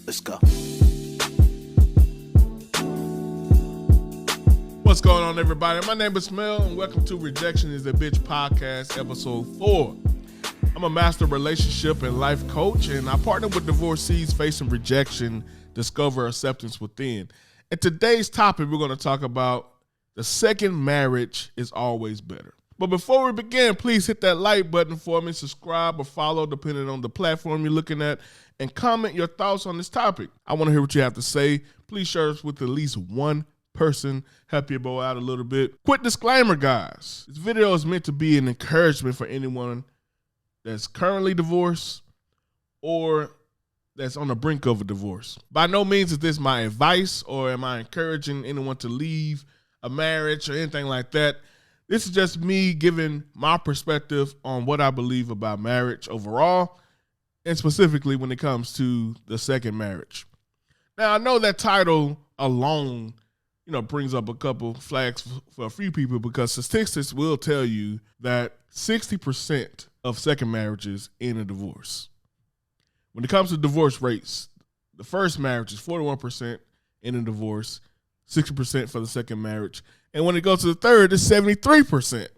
Let's go. What's going on, everybody? My name is Mel, and welcome to Rejection is a Bitch podcast, episode 4. I'm a master relationship and life coach, and I partner with divorcees facing rejection, discover acceptance within. And today's topic, we're going to talk about the second marriage is always better. But before we begin, please hit that like button for me, subscribe or follow, depending on the platform you're looking at, and comment your thoughts on this topic. I want to hear what you have to say. Please share this with at least one person. Help your boy out a little bit. Quick disclaimer, guys. This video is meant to be an encouragement for anyone that's currently divorced or that's on the brink of a divorce. By no means is this my advice or am I encouraging anyone to leave a marriage or anything like that. This is just me giving my perspective on what I believe about marriage overall, and specifically when it comes to the second marriage. Now, I know that title alone, brings up a couple flags for a few people, because statistics will tell you that 60% of second marriages end in divorce. When it comes to divorce rates, the first marriage is 41% end in divorce, 60% for the second marriage. And when it goes to the third, it's 73%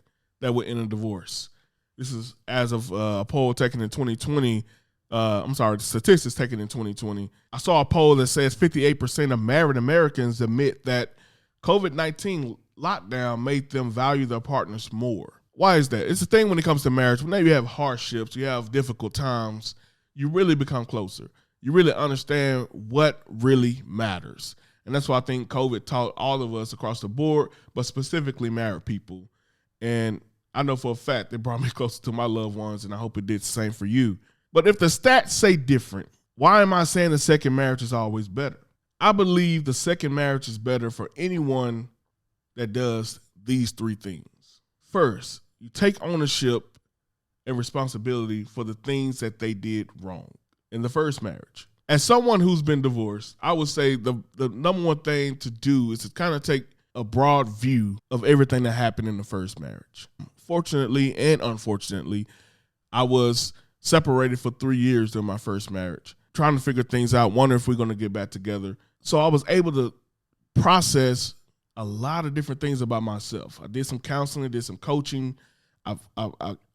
that would end in divorce. This is as of a poll taken in 2020. The statistics taken in 2020. I saw a poll that says 58% of married Americans admit that COVID-19 lockdown made them value their partners more. Why is that? It's a thing when it comes to marriage. Whenever you have hardships, you have difficult times, you really become closer. You really understand what really matters. And that's why I think COVID taught all of us across the board, but specifically married people. And I know for a fact it brought me closer to my loved ones, and I hope it did the same for you. But if the stats say different, why am I saying the second marriage is always better? I believe the second marriage is better for anyone that does these three things. First, you take ownership and responsibility for the things that they did wrong in the first marriage. As someone who's been divorced, I would say the number one thing to do is to kind of take a broad view of everything that happened in the first marriage. Fortunately and unfortunately, I was separated for 3 years during my first marriage, trying to figure things out, wondering if we're going to get back together. So I was able to process a lot of different things about myself. I did some counseling, did some coaching. I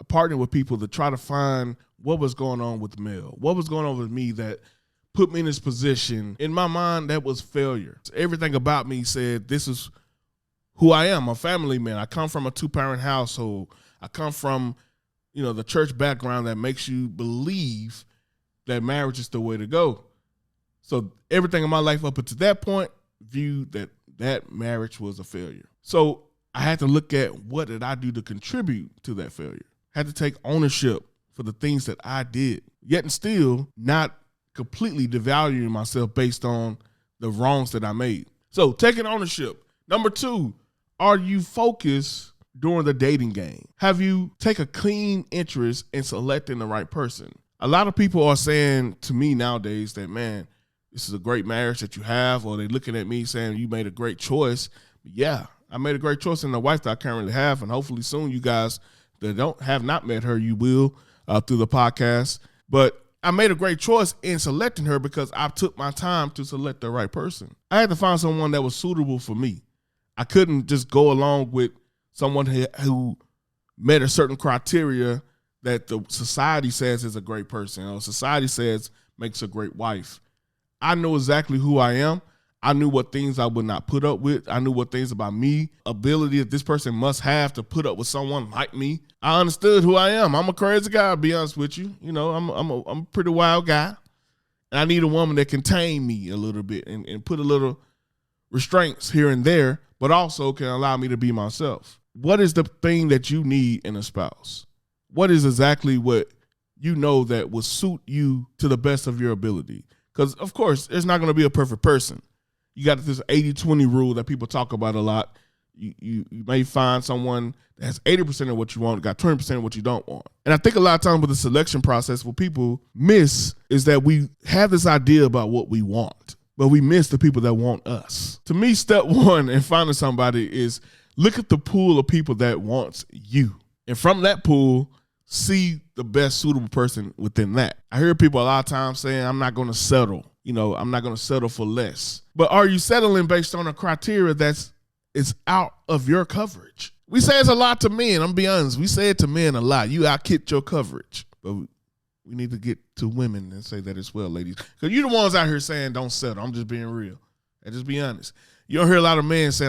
partnered with people to try to find what was going on with Mel, what was going on with me that put me in this position. In my mind, that was failure. Everything about me said, this is who I am, a family man. I come from a 2-parent household. I come from, the church background that makes you believe that marriage is the way to go. So everything in my life up until that point viewed that marriage was a failure. So I had to look at what did I do to contribute to that failure. I had to take ownership for the things that I did, yet and still not completely devaluing myself based on the wrongs that I made. So taking ownership. Number 2, are you focused during the dating game? Have you take a clean interest in selecting the right person? A lot of people are saying to me nowadays that, man, this is a great marriage that you have, or they're looking at me saying you made a great choice. Yeah, I made a great choice in the wife that I currently have, and hopefully soon you guys that have not met her, you will through the podcast. But I made a great choice in selecting her because I took my time to select the right person. I had to find someone that was suitable for me. I couldn't just go along with someone who met a certain criteria that the society says is a great person, or society says makes a great wife. I know exactly who I am. I knew what things I would not put up with. I knew what things about me, ability that this person must have to put up with someone like me. I understood who I am. I'm a crazy guy, to be honest with you. I'm a pretty wild guy. And I need a woman that can tame me a little bit and put a little restraints here and there, but also can allow me to be myself. What is the thing that you need in a spouse? What is exactly what you know that will suit you to the best of your ability? Because, of course, there's not going to be a perfect person. You got this 80-20 rule that people talk about a lot. You may find someone that has 80% of what you want, got 20% of what you don't want. And I think a lot of times with the selection process, what people miss is that we have this idea about what we want, but we miss the people that want us. To me, step one in finding somebody is look at the pool of people that wants you. And from that pool, see the best suitable person within that. I hear people a lot of times saying, I'm not going to settle. I'm not going to settle for less. But are you settling based on a criteria that's out of your coverage? We say it's a lot to men. I'm going to be honest. We say it to men a lot. You out-kit your coverage. But we need to get to women and say that as well, ladies. Because you're the ones out here saying don't settle. I'm just being real. And just be honest. You don't hear a lot of men saying,